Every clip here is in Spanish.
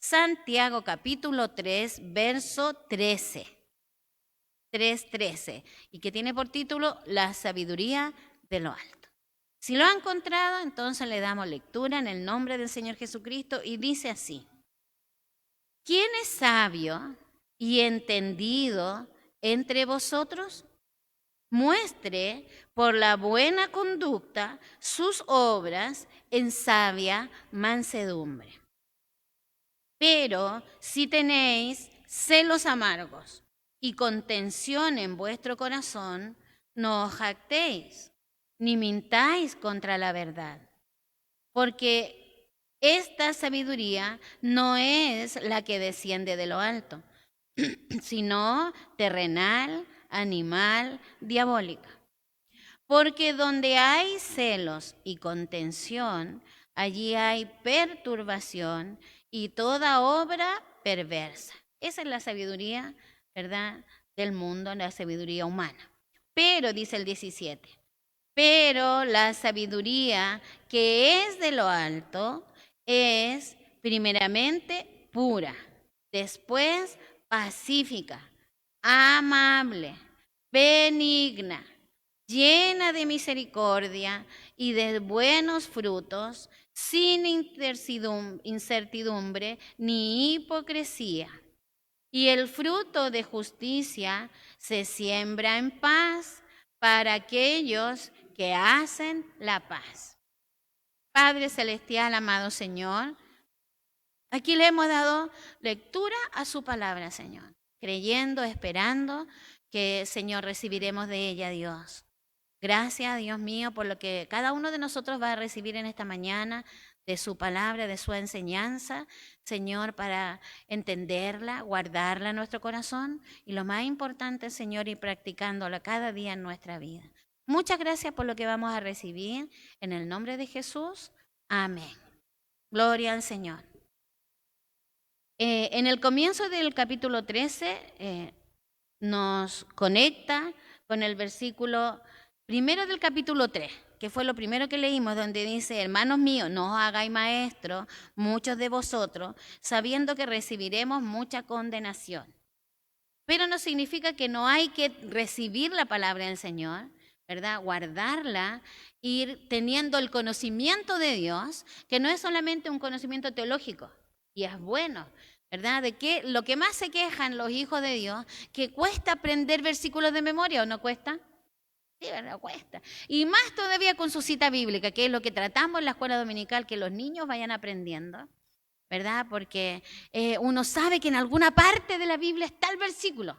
Santiago capítulo 3, verso 13. 3:13, y que tiene por título La sabiduría de lo alto. Si lo ha encontrado, entonces le damos lectura en el nombre del Señor Jesucristo y dice así: ¿Quién es sabio y entendido entre vosotros? Muestre por la buena conducta sus obras en sabia mansedumbre. Pero si tenéis celos amargos y contención en vuestro corazón, no os jactéis, ni mintáis contra la verdad, porque esta sabiduría no es la que desciende de lo alto, sino terrenal, animal, diabólica. Porque donde hay celos y contención, allí hay perturbación y toda obra perversa. Esa es la sabiduría, ¿verdad?, del mundo, la sabiduría humana. Pero, dice el 17, pero la sabiduría que es de lo alto es primeramente pura, después pacífica, amable, benigna, llena de misericordia y de buenos frutos, sin incertidumbre ni hipocresía. Y el fruto de justicia se siembra en paz para aquellos que hacen la paz. Padre celestial, amado Señor, aquí le hemos dado lectura a su palabra, Señor, creyendo, esperando que, Señor, recibiremos de ella, Dios. Gracias, Dios mío, por lo que cada uno de nosotros va a recibir en esta mañana de su palabra, de su enseñanza, Señor, para entenderla, guardarla en nuestro corazón y lo más importante, Señor, ir practicándola cada día en nuestra vida. Muchas gracias por lo que vamos a recibir. En el nombre de Jesús, amén. Gloria al Señor. En el comienzo del capítulo 13 nos conecta con el versículo primero del capítulo 3, que fue lo primero que leímos, donde dice: hermanos míos, no os hagáis maestros muchos de vosotros, sabiendo que recibiremos mucha condenación. Pero no significa que no hay que recibir la palabra del Señor, ¿verdad? Guardarla, ir teniendo el conocimiento de Dios, que no es solamente un conocimiento teológico, y es bueno, ¿verdad? De que lo que más se quejan los hijos de Dios, que cuesta aprender versículos de memoria, ¿o no cuesta? Sí, ¿verdad? Cuesta. Y más todavía con su cita bíblica, que es lo que tratamos en la escuela dominical, que los niños vayan aprendiendo, ¿verdad? Porque uno sabe que en alguna parte de la Biblia está el versículo,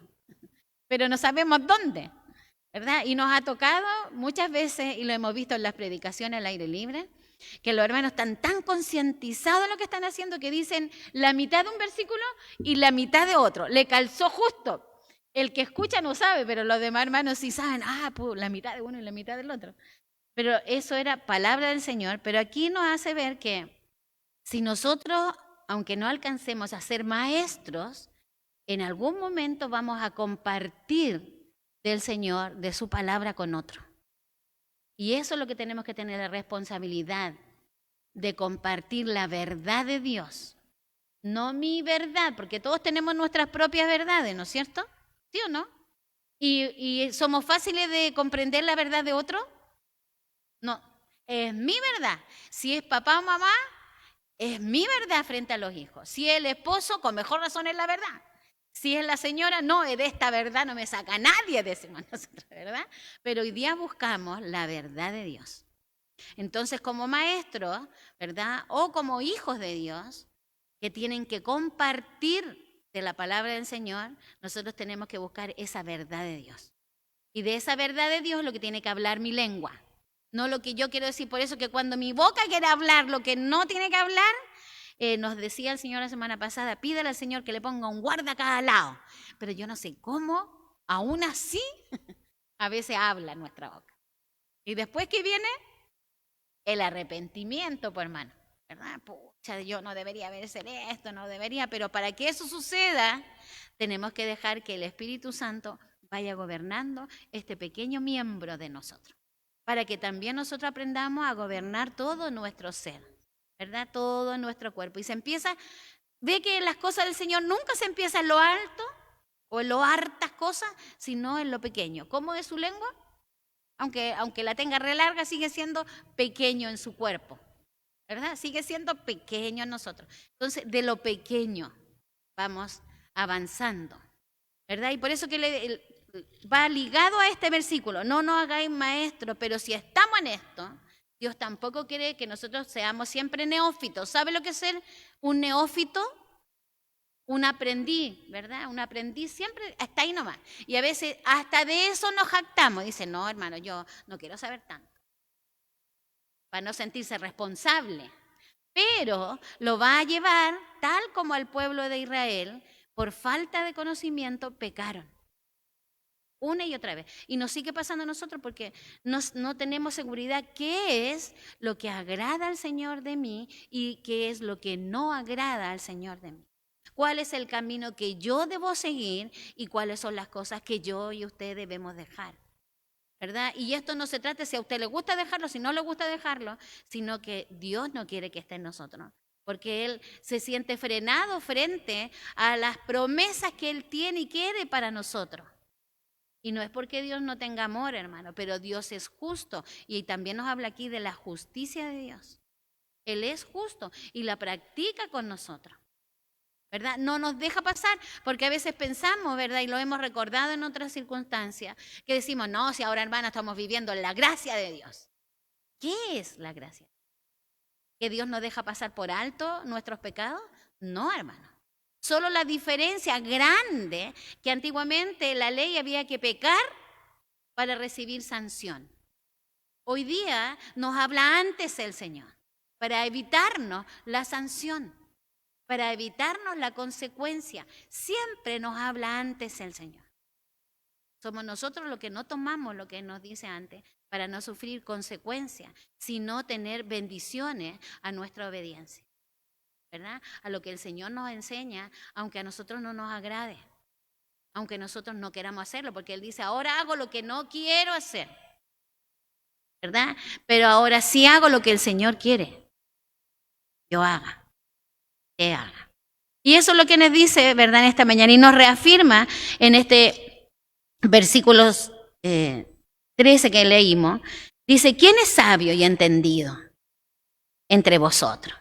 pero no sabemos dónde, ¿verdad? Y nos ha tocado muchas veces, y lo hemos visto en las predicaciones al aire libre, que los hermanos están tan concientizados de lo que están haciendo que dicen la mitad de un versículo y la mitad de otro. Le calzó justo. El que escucha no sabe, pero los demás hermanos sí saben, pues la mitad de uno y la mitad del otro. Pero eso era palabra del Señor, pero aquí nos hace ver que si nosotros, aunque no alcancemos a ser maestros, en algún momento vamos a compartir del Señor, de su palabra con otro. Y eso es lo que tenemos que tener, la responsabilidad de compartir la verdad de Dios. No mi verdad, porque todos tenemos nuestras propias verdades, ¿no es cierto? ¿Sí o no? ¿Y somos fáciles de comprender la verdad de otro? No, es mi verdad. Si es papá o mamá, es mi verdad frente a los hijos. Si es el esposo, con mejor razón es la verdad. Si es la señora, no, de esta verdad no me saca nadie, decimos nosotros, ¿verdad? Pero hoy día buscamos la verdad de Dios. Entonces, como maestros, ¿verdad? O como hijos de Dios, que tienen que compartir de la palabra del Señor, nosotros tenemos que buscar esa verdad de Dios. Y de esa verdad de Dios es lo que tiene que hablar mi lengua. No lo que yo quiero decir. Por eso que cuando mi boca quiere hablar lo que no tiene que hablar, nos decía el Señor la semana pasada, pídale al Señor que le ponga un guarda a cada lado. Pero yo no sé cómo, aún así, a veces habla nuestra boca. Y después que viene el arrepentimiento, pues hermano, ¿verdad? Pucha, yo no debería haber hecho esto, no debería, pero para que eso suceda, tenemos que dejar que el Espíritu Santo vaya gobernando este pequeño miembro de nosotros, para que también nosotros aprendamos a gobernar todo nuestro ser, ¿verdad? Todo nuestro cuerpo. Y se empieza ve que las cosas del Señor nunca se empiezan en lo alto o en lo hartas cosas, sino en lo pequeño. ¿Cómo es su lengua? Aunque la tenga re larga, sigue siendo pequeño en su cuerpo, ¿verdad? Sigue siendo pequeño en nosotros. Entonces, de lo pequeño vamos avanzando, ¿verdad? Y por eso que va ligado a este versículo, no nos hagáis maestros, pero si estamos en esto, Dios tampoco quiere que nosotros seamos siempre neófitos. ¿Sabe lo que es ser un neófito? Un aprendiz, ¿verdad? Un aprendiz siempre está ahí nomás. Y a veces hasta de eso nos jactamos. Dice, no, hermano, yo no quiero saber tanto. Para no sentirse responsable. Pero lo va a llevar, tal como al pueblo de Israel, por falta de conocimiento, pecaron. Una y otra vez. Y nos sigue pasando a nosotros porque no tenemos seguridad qué es lo que agrada al Señor de mí y qué es lo que no agrada al Señor de mí. ¿Cuál es el camino que yo debo seguir y cuáles son las cosas que yo y usted debemos dejar? ¿Verdad? Y esto no se trata si a usted le gusta dejarlo, si no le gusta dejarlo, sino que Dios no quiere que esté en nosotros, porque Él se siente frenado frente a las promesas que Él tiene y quiere para nosotros. Y no es porque Dios no tenga amor, hermano, pero Dios es justo y también nos habla aquí de la justicia de Dios. Él es justo y la practica con nosotros. ¿Verdad? No nos deja pasar, porque a veces pensamos, ¿verdad? Y lo hemos recordado en otras circunstancias, que decimos, no, si ahora, hermana, estamos viviendo la gracia de Dios. ¿Qué es la gracia? ¿Que Dios nos deja pasar por alto nuestros pecados? No, hermano. Solo la diferencia grande, que antiguamente la ley había que pecar para recibir sanción. Hoy día nos habla antes el Señor, para evitarnos la sanción. Para evitarnos la consecuencia. Siempre nos habla antes el Señor. Somos nosotros los que no tomamos lo que nos dice antes para no sufrir consecuencias, sino tener bendiciones a nuestra obediencia, ¿verdad? A lo que el Señor nos enseña, aunque a nosotros no nos agrade, aunque nosotros no queramos hacerlo, porque Él dice, ahora hago lo que no quiero hacer, ¿verdad? Pero ahora sí hago lo que el Señor quiere. Yo haga. Que haga. Y eso es lo que nos dice, ¿verdad?, en esta mañana, y nos reafirma en este versículos 13 que leímos. Dice, ¿quién es sabio y entendido entre vosotros?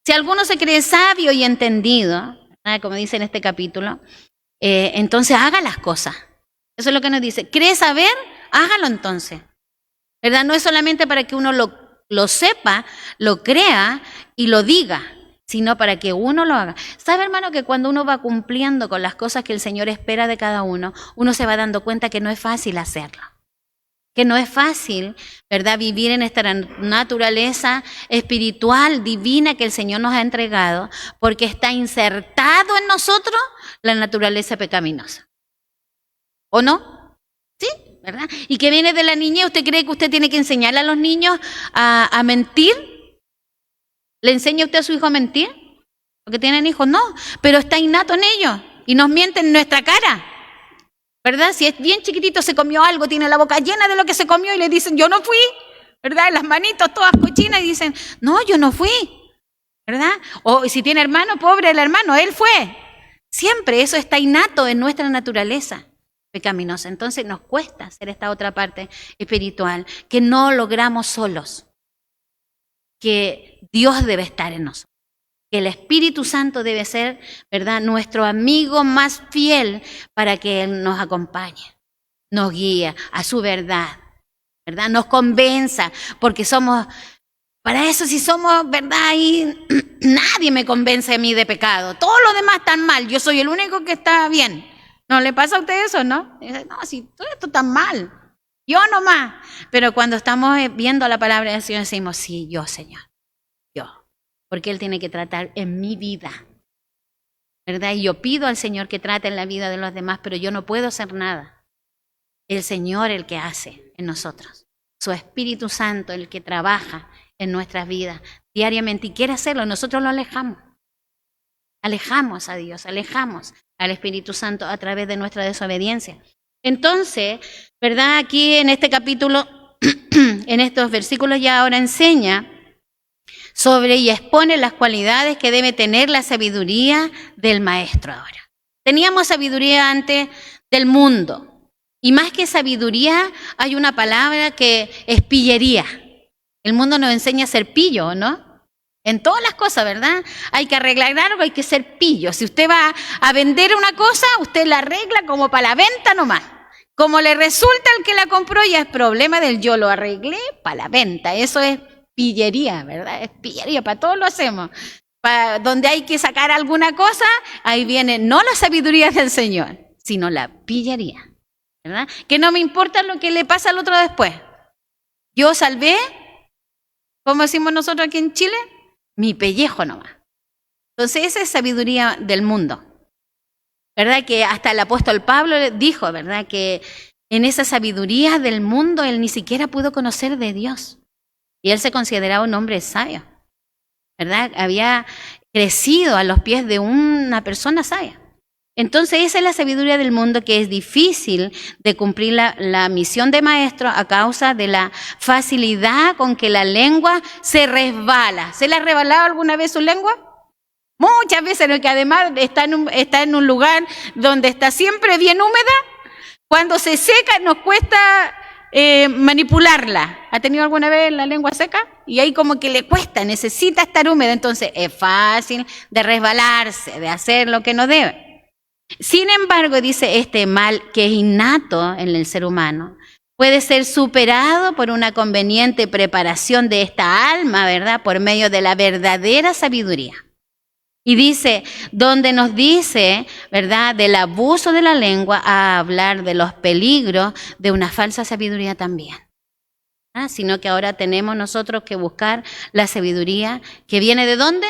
Si alguno se cree sabio y entendido, ¿verdad?, como dice en este capítulo, entonces haga las cosas. Eso es lo que nos dice. ¿Cree saber? Hágalo entonces. ¿Verdad? No es solamente para que uno lo sepa, lo crea y lo diga, sino para que uno lo haga. ¿Sabe, hermano, que cuando uno va cumpliendo con las cosas que el Señor espera de cada uno, uno se va dando cuenta que no es fácil hacerlo? Que no es fácil, ¿verdad?, vivir en esta naturaleza espiritual, divina que el Señor nos ha entregado, porque está insertado en nosotros la naturaleza pecaminosa. ¿O no? Sí, ¿verdad? Y que viene de la niñez. ¿Usted cree que usted tiene que enseñarle a los niños a mentir? ¿Le enseña usted a su hijo a mentir? Porque tienen hijos, no, pero está innato en ellos y nos mienten en nuestra cara, ¿verdad? Si es bien chiquitito, se comió algo, tiene la boca llena de lo que se comió y le dicen, yo no fui, ¿verdad? Las manitos todas cochinas y dicen, no, yo no fui, ¿verdad? O si tiene hermano, pobre el hermano, él fue. Siempre eso está innato en nuestra naturaleza pecaminosa. Entonces nos cuesta hacer esta otra parte espiritual que no logramos solos, que Dios debe estar en nosotros, que el Espíritu Santo debe ser, ¿verdad?, nuestro amigo más fiel para que Él nos acompañe, nos guíe a su verdad, ¿verdad?, nos convenza, porque somos, para eso si somos, ¿verdad?, y nadie me convence a mí de pecado, todos los demás están mal, yo soy el único que está bien. ¿No le pasa a usted eso, no? No, si todo esto está mal, yo nomás. Pero cuando estamos viendo la palabra del Señor decimos, sí, yo, Señor. Porque Él tiene que tratar en mi vida, ¿verdad? Y yo pido al Señor que trate en la vida de los demás, pero yo no puedo hacer nada. El Señor el que hace en nosotros. Su Espíritu Santo el que trabaja en nuestras vidas diariamente y quiere hacerlo. Nosotros lo alejamos. Alejamos a Dios, alejamos al Espíritu Santo a través de nuestra desobediencia. Entonces, ¿verdad? Aquí en este capítulo, en estos versículos ya ahora enseña sobre y expone las cualidades que debe tener la sabiduría del maestro ahora. Teníamos sabiduría antes del mundo. Y más que sabiduría, hay una palabra que es pillería. El mundo nos enseña a ser pillo, ¿no? En todas las cosas, ¿verdad? Hay que arreglar algo, hay que ser pillo. Si usted va a vender una cosa, usted la arregla como para la venta nomás. Como le resulta al que la compró, ya es problema del yo lo arreglé para la venta. Eso es pillería, ¿verdad? Es pillería, para todos lo hacemos. Para donde hay que sacar alguna cosa, ahí viene no la sabiduría del Señor, sino la pillería, ¿verdad? Que no me importa lo que le pasa al otro después. Yo salvé, como decimos nosotros aquí en Chile, mi pellejo nomás. Entonces esa es sabiduría del mundo, ¿verdad? Que hasta el apóstol Pablo dijo, ¿verdad? Que en esa sabiduría del mundo él ni siquiera pudo conocer de Dios. Y él se consideraba un hombre sabio, ¿verdad? Había crecido a los pies de una persona sabia. Entonces esa es la sabiduría del mundo, que es difícil de cumplir la misión de maestro a causa de la facilidad con que la lengua se resbala. ¿Se le ha resbalado alguna vez su lengua? Muchas veces, que además está en un lugar donde está siempre bien húmeda. Cuando se seca nos cuesta manipularla. ¿Ha tenido alguna vez la lengua seca? Y ahí como que le cuesta, necesita estar húmeda. Entonces es fácil de resbalarse, de hacer lo que no debe. Sin embargo, dice, este mal que es innato en el ser humano puede ser superado por una conveniente preparación de esta alma, ¿verdad? Por medio de la verdadera sabiduría. Y dice, donde nos dice, ¿verdad?, del abuso de la lengua a hablar de los peligros de una falsa sabiduría también. Sino que ahora tenemos nosotros que buscar la sabiduría que viene ¿de dónde?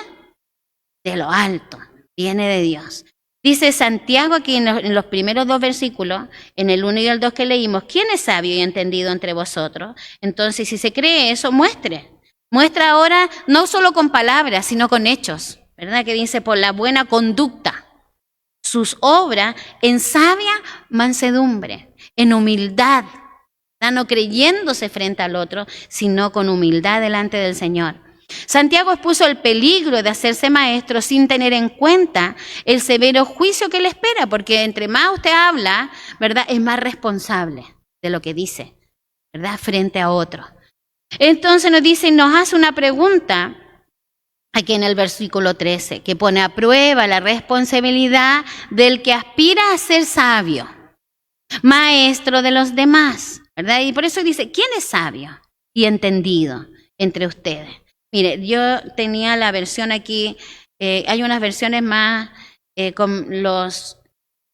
De lo alto, viene de Dios. Dice Santiago aquí en los primeros 2 versículos, en el 1 y el 2 que leímos, ¿quién es sabio y entendido entre vosotros? Entonces, si se cree eso, muestre. Muestra ahora no solo con palabras, sino con hechos, ¿verdad? Que dice, por la buena conducta, sus obras en sabia mansedumbre, en humildad, no creyéndose frente al otro, sino con humildad delante del Señor. Santiago expuso el peligro de hacerse maestro sin tener en cuenta el severo juicio que le espera, porque entre más usted habla, ¿verdad?, es más responsable de lo que dice, ¿verdad?, frente a otro. Entonces nos dice, nos hace una pregunta aquí en el versículo 13, que pone a prueba la responsabilidad del que aspira a ser sabio, maestro de los demás, ¿verdad? Y por eso dice, ¿quién es sabio y entendido entre ustedes? Mire, yo tenía la versión aquí, hay unas versiones más con los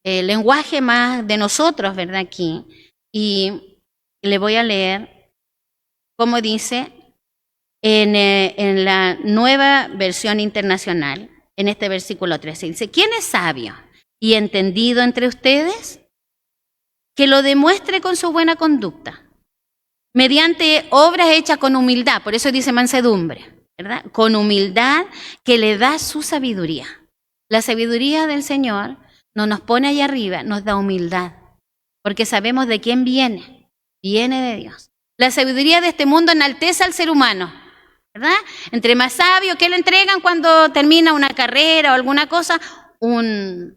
lenguaje más de nosotros, ¿verdad? Aquí, y le voy a leer como dice en la nueva versión internacional, en este versículo 13. Dice, ¿quién es sabio y entendido entre ustedes? Que lo demuestre con su buena conducta, mediante obras hechas con humildad, por eso dice mansedumbre, ¿verdad? Con humildad que le da su sabiduría. La sabiduría del Señor no nos pone allá arriba, nos da humildad, porque sabemos de quién viene, viene de Dios. La sabiduría de este mundo enaltece al ser humano, ¿verdad? Entre más sabio, ¿qué le entregan cuando termina una carrera o alguna cosa? Un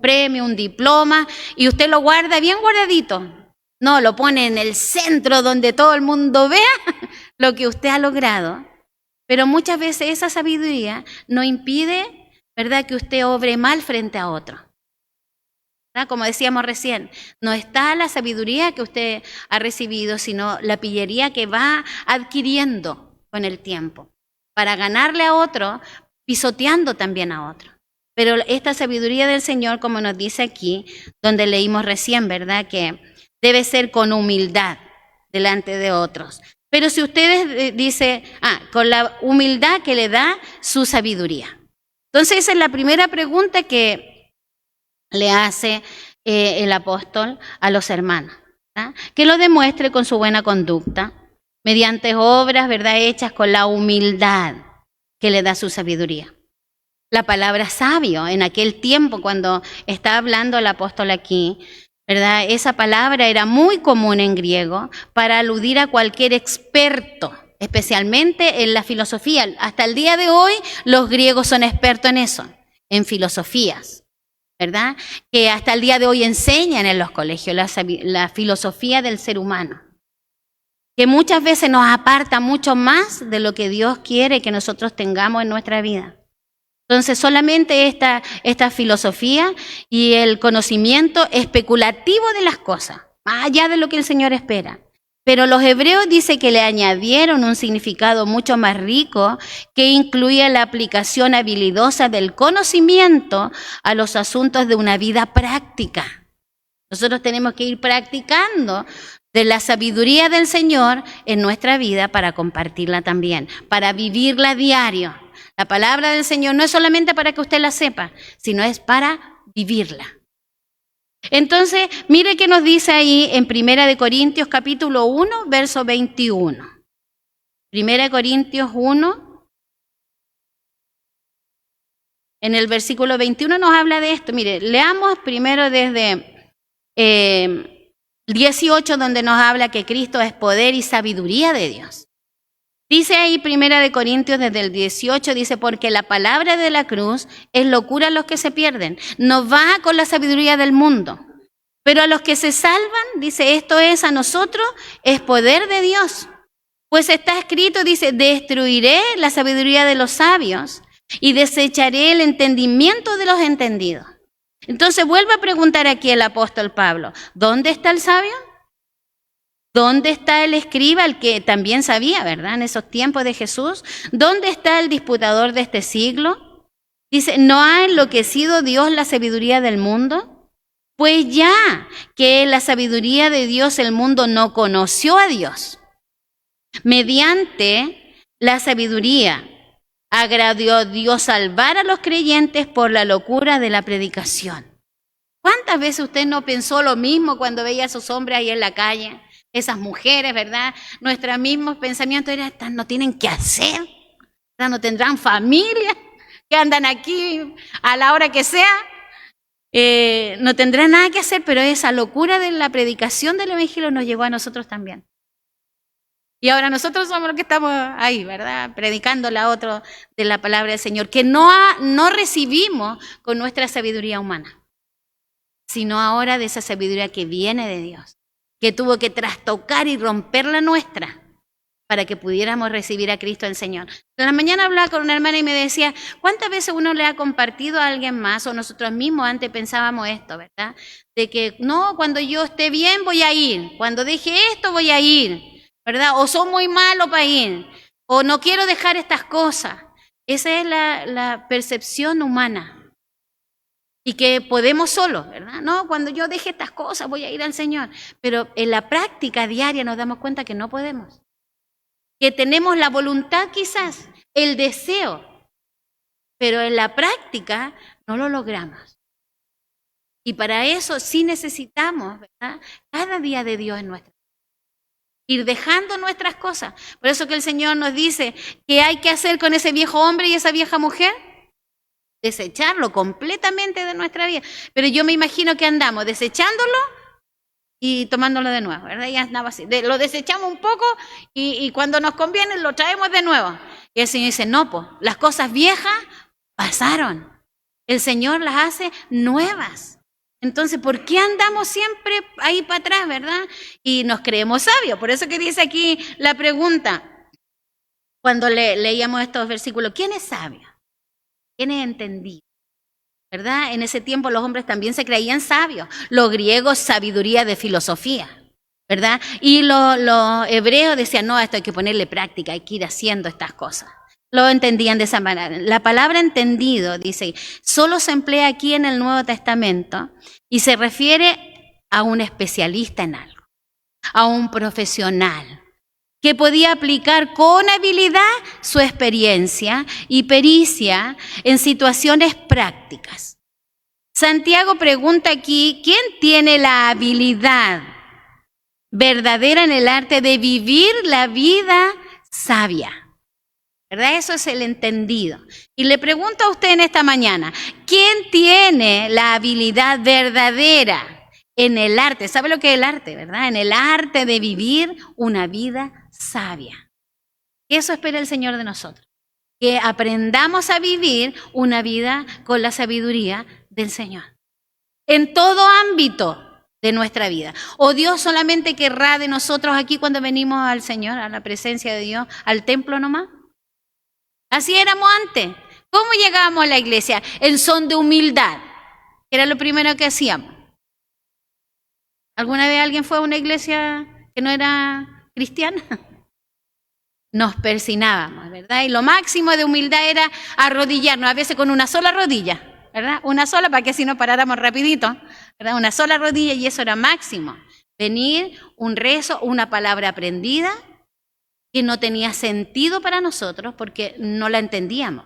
premio, un diploma, y usted lo guarda bien guardadito. No, lo pone en el centro donde todo el mundo vea lo que usted ha logrado. Pero muchas veces esa sabiduría no impide, ¿verdad?, que usted obre mal frente a otro. ¿Verdad? Como decíamos recién, no está la sabiduría que usted ha recibido, sino la pillería que va adquiriendo con el tiempo para ganarle a otro, pisoteando también a otro. Pero esta sabiduría del Señor, como nos dice aquí, donde leímos recién, ¿verdad?, que debe ser con humildad delante de otros. Pero si ustedes dice, con la humildad que le da su sabiduría. Entonces esa es la primera pregunta que le hace el apóstol a los hermanos, ¿verdad? Que lo demuestre con su buena conducta, mediante obras, ¿verdad?, hechas con la humildad que le da su sabiduría. La palabra sabio, en aquel tiempo cuando está hablando el apóstol aquí, ¿verdad?, esa palabra era muy común en griego para aludir a cualquier experto, especialmente en la filosofía. Hasta el día de hoy los griegos son expertos en eso, en filosofías, ¿verdad? Que hasta el día de hoy enseñan en los colegios la filosofía del ser humano, que muchas veces nos aparta mucho más de lo que Dios quiere que nosotros tengamos en nuestra vida. Entonces solamente esta filosofía y el conocimiento especulativo de las cosas, más allá de lo que el Señor espera. Pero los hebreos dice que le añadieron un significado mucho más rico que incluía la aplicación habilidosa del conocimiento a los asuntos de una vida práctica. Nosotros tenemos que ir practicando de la sabiduría del Señor en nuestra vida para compartirla también, para vivirla a diario. La palabra del Señor no es solamente para que usted la sepa, sino es para vivirla. Entonces, mire qué nos dice ahí en 1 Corintios capítulo 1, verso 21. 1 Corintios 1, en el versículo 21 nos habla de esto. Mire, leamos primero desde 18, donde nos habla que Cristo es poder y sabiduría de Dios. Dice ahí 1 Corintios desde el 18, dice, porque la palabra de la cruz es locura a los que se pierden. No va con la sabiduría del mundo. Pero a los que se salvan, dice, esto es a nosotros, es poder de Dios. Pues está escrito, dice, destruiré la sabiduría de los sabios y desecharé el entendimiento de los entendidos. Entonces vuelve a preguntar aquí el apóstol Pablo, ¿dónde está el sabio? ¿Dónde está el escriba, el que también sabía, verdad, en esos tiempos de Jesús? ¿Dónde está el disputador de este siglo? Dice, ¿no ha enloquecido Dios la sabiduría del mundo? Pues ya que la sabiduría de Dios el mundo no conoció a Dios. Mediante la sabiduría agradó a Dios salvar a los creyentes por la locura de la predicación. ¿Cuántas veces usted no pensó lo mismo cuando veía a esos hombres ahí en la calle? Esas mujeres, ¿verdad? Nuestros mismos pensamientos eran, estas no tienen qué hacer, ¿verdad? No tendrán familia, que andan aquí a la hora que sea, no tendrán nada que hacer, pero esa locura de la predicación del evangelio nos llegó a nosotros también. Y ahora nosotros somos los que estamos ahí, ¿verdad? Predicándole a otro de la palabra del Señor, que no recibimos con nuestra sabiduría humana, sino ahora de esa sabiduría que viene de Dios, que tuvo que trastocar y romper la nuestra para que pudiéramos recibir a Cristo el Señor. En la mañana hablaba con una hermana y me decía, ¿cuántas veces uno le ha compartido a alguien más o nosotros mismos antes pensábamos esto, ¿verdad? De que no, cuando yo esté bien voy a ir, cuando deje esto voy a ir, ¿verdad? O soy muy malo para ir, o no quiero dejar estas cosas. Esa es la percepción humana. Y que podemos solos, ¿verdad? No, cuando yo deje estas cosas voy a ir al Señor. Pero en la práctica diaria nos damos cuenta que no podemos. Que tenemos la voluntad quizás, el deseo, pero en la práctica no lo logramos. Y para eso sí necesitamos, ¿verdad? Cada día de Dios en nuestra vida. Ir dejando nuestras cosas. Por eso que el Señor nos dice, ¿qué hay que hacer con ese viejo hombre y esa vieja mujer? Desecharlo completamente de nuestra vida. Pero yo me imagino que andamos desechándolo y tomándolo de nuevo, ¿verdad? Y andaba así. Lo desechamos un poco y cuando nos conviene lo traemos de nuevo. Y el Señor dice, no, pues, las cosas viejas pasaron. El Señor las hace nuevas. Entonces, ¿por qué andamos siempre ahí para atrás, verdad? Y nos creemos sabios. Por eso que dice aquí la pregunta, cuando leíamos estos versículos, ¿quién es sabio? ¿Quién es entendido? ¿Verdad? En ese tiempo los hombres también se creían sabios. Los griegos, sabiduría de filosofía, ¿verdad? Y los hebreos decían, no, esto hay que ponerle práctica, hay que ir haciendo estas cosas. Lo entendían de esa manera. La palabra entendido, dice, solo se emplea aquí en el Nuevo Testamento y se refiere a un especialista en algo, a un profesional, que podía aplicar con habilidad su experiencia y pericia en situaciones prácticas. Santiago pregunta aquí, ¿quién tiene la habilidad verdadera en el arte de vivir la vida sabia? ¿Verdad? Eso es el entendido. Y le pregunto a usted en esta mañana, ¿quién tiene la habilidad verdadera en el arte? ¿Sabe lo que es el arte, verdad? En el arte de vivir una vida sabia. Eso espera el Señor de nosotros. Que aprendamos a vivir una vida con la sabiduría del Señor. En todo ámbito de nuestra vida. ¿O Dios solamente querrá de nosotros aquí cuando venimos al Señor, a la presencia de Dios, al templo nomás? Así éramos antes. ¿Cómo llegábamos a la iglesia? En son de humildad. Era lo primero que hacíamos. ¿Alguna vez alguien fue a una iglesia que no era cristiana? Nos persinábamos, ¿verdad? Y lo máximo de humildad era arrodillarnos, a veces con una sola rodilla, ¿verdad? Una sola para que si no paráramos rapidito, ¿verdad? Una sola rodilla y eso era máximo. Venir, un rezo, una palabra aprendida que no tenía sentido para nosotros porque no la entendíamos,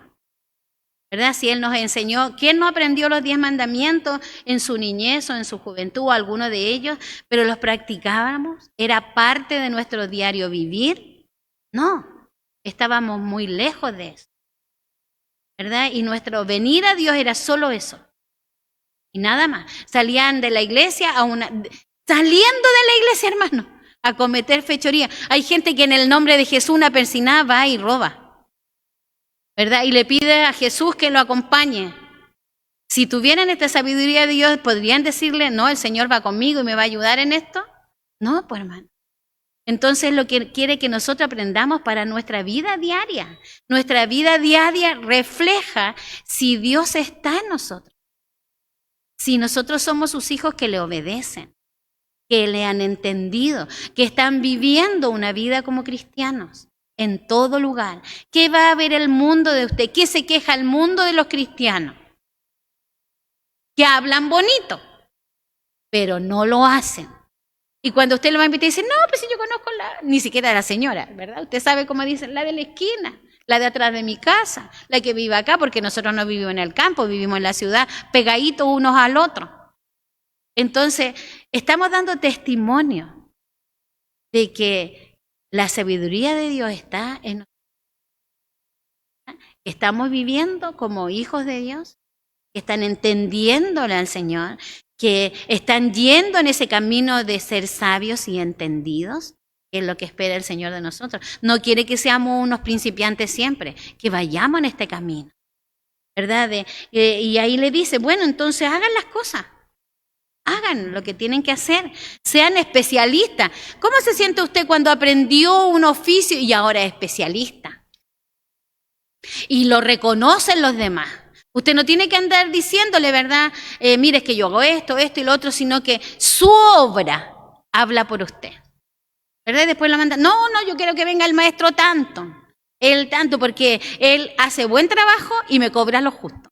¿verdad? Si Él nos enseñó, ¿quién no aprendió los 10 mandamientos en su niñez o en su juventud, alguno de ellos, pero los practicábamos? ¿Era parte de nuestro diario vivir? No, estábamos muy lejos de eso, ¿verdad? Y nuestro venir a Dios era solo eso. Y nada más. Salían de la iglesia saliendo de la iglesia, hermano, a cometer fechoría. Hay gente que en el nombre de Jesús, una persinada, va y roba, ¿verdad? Y le pide a Jesús que lo acompañe. Si tuvieran esta sabiduría de Dios, ¿podrían decirle, no, el Señor va conmigo y me va a ayudar en esto? No, pues hermano. Entonces lo que quiere que nosotros aprendamos para nuestra vida diaria. Nuestra vida diaria refleja si Dios está en nosotros. Si nosotros somos sus hijos que le obedecen, que le han entendido, que están viviendo una vida como cristianos en todo lugar. ¿Qué va a ver el mundo de usted? ¿Qué se queja el mundo de los cristianos? Que hablan bonito, pero no lo hacen. Y cuando usted lo va a invitar, dice, no, pues si yo conozco ni siquiera a la señora, ¿verdad? Usted sabe cómo dicen, la de la esquina, la de atrás de mi casa, la que vive acá, porque nosotros no vivimos en el campo, vivimos en la ciudad, pegaditos unos al otro. Entonces, estamos dando testimonio de que la sabiduría de Dios está en nosotros. Estamos viviendo como hijos de Dios, que están entendiéndole al Señor, que están yendo en ese camino de ser sabios y entendidos, que es lo que espera el Señor de nosotros. No quiere que seamos unos principiantes siempre, que vayamos en este camino, ¿verdad? Y ahí le dice, bueno, entonces hagan las cosas, hagan lo que tienen que hacer, sean especialistas. ¿Cómo se siente usted cuando aprendió un oficio y ahora es especialista? Y lo reconocen los demás. Usted no tiene que andar diciéndole, ¿verdad? Mire, es que yo hago esto y lo otro, sino que su obra habla por usted, ¿verdad? Y después la manda, no, yo quiero que venga el maestro tanto, él tanto, porque él hace buen trabajo y me cobra lo justo.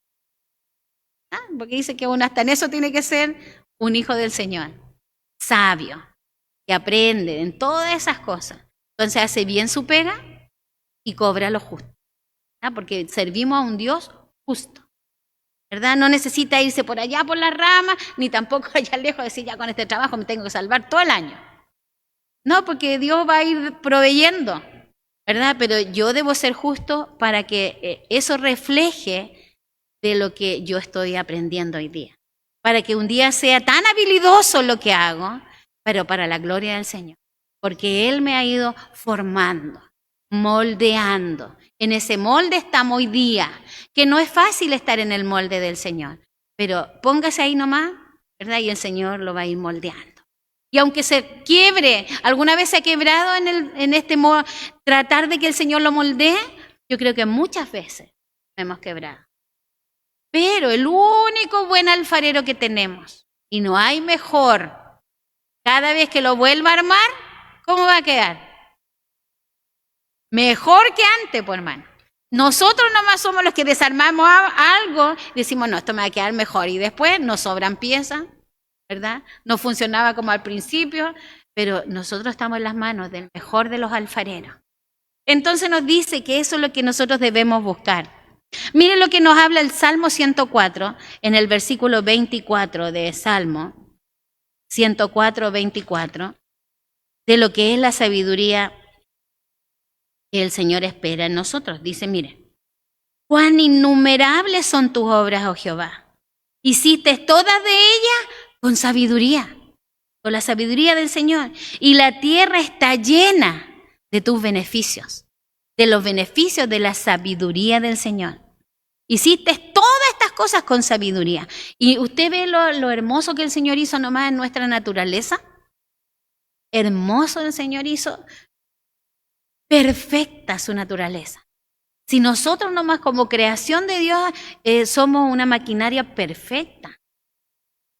¿Ah? Porque dice que uno hasta en eso tiene que ser un hijo del Señor, sabio, que aprende en todas esas cosas. Entonces hace bien su pega y cobra lo justo, ¿ah? Porque servimos a un Dios justo, ¿verdad? No necesita irse por allá por la rama, ni tampoco allá lejos decir, ya con este trabajo me tengo que salvar todo el año. No, porque Dios va a ir proveyendo, ¿verdad? Pero yo debo ser justo para que eso refleje de lo que yo estoy aprendiendo hoy día. Para que un día sea tan habilidoso lo que hago, pero para la gloria del Señor. Porque Él me ha ido formando, moldeando. En ese molde estamos hoy día, que no es fácil estar en el molde del Señor, pero póngase ahí nomás, ¿verdad? Y el Señor lo va a ir moldeando. Y aunque se quiebre, alguna vez se ha quebrado en este modo, tratar de que el Señor lo moldee, yo creo que muchas veces hemos quebrado. Pero el único buen alfarero que tenemos, y no hay mejor, cada vez que lo vuelva a armar, ¿cómo va a quedar? Mejor que antes, pues hermano. Nosotros nomás somos los que desarmamos algo, decimos, no, esto me va a quedar mejor. Y después nos sobran piezas, ¿verdad? No funcionaba como al principio, pero nosotros estamos en las manos del mejor de los alfareros. Entonces nos dice que eso es lo que nosotros debemos buscar. Miren lo que nos habla el Salmo 104, en el versículo 24 de Salmo 104, 24, de lo que es la sabiduría que el Señor espera en nosotros. Dice, mire, cuán innumerables son tus obras, oh Jehová. Hiciste todas de ellas con sabiduría, con la sabiduría del Señor. Y la tierra está llena de tus beneficios. de los beneficios de la sabiduría del Señor. Hiciste todas estas cosas con sabiduría. Y usted ve lo hermoso que el Señor hizo nomás en nuestra naturaleza. Hermoso el Señor hizo. Perfecta su naturaleza. Si nosotros nomás como creación de Dios somos una maquinaria perfecta,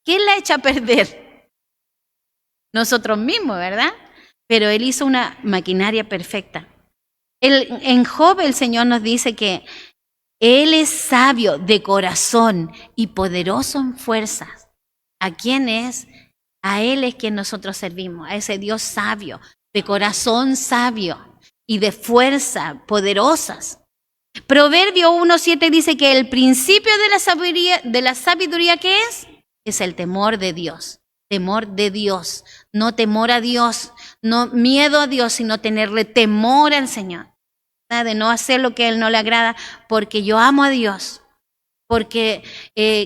¿quién la echa a perder? Nosotros mismos, ¿verdad? Pero Él hizo una maquinaria perfecta. En Job el Señor nos dice que Él es sabio de corazón y poderoso en fuerzas. ¿A quién es? A Él es quien nosotros servimos, a ese Dios sabio, de corazón sabio y de fuerza poderosas. Proverbio 1:7 dice que el principio de la sabiduría ¿qué es? Es el temor de Dios. Temor de Dios, no temor a Dios, no miedo a Dios, sino tenerle temor al Señor. De no hacer lo que a Él no le agrada, porque yo amo a Dios, porque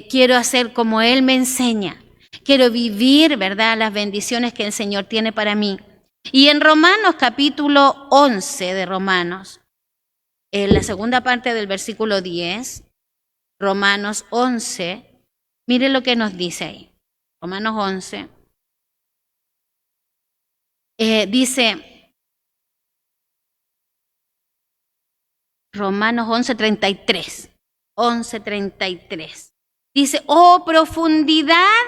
quiero hacer como Él me enseña. Quiero vivir, ¿verdad?, las bendiciones que el Señor tiene para mí. Y en Romanos, capítulo 11 de Romanos, en la segunda parte del versículo 10, Romanos 11, mire lo que nos dice ahí. Romanos 11, dice, Romanos 11:33, 11:33. Dice, oh profundidad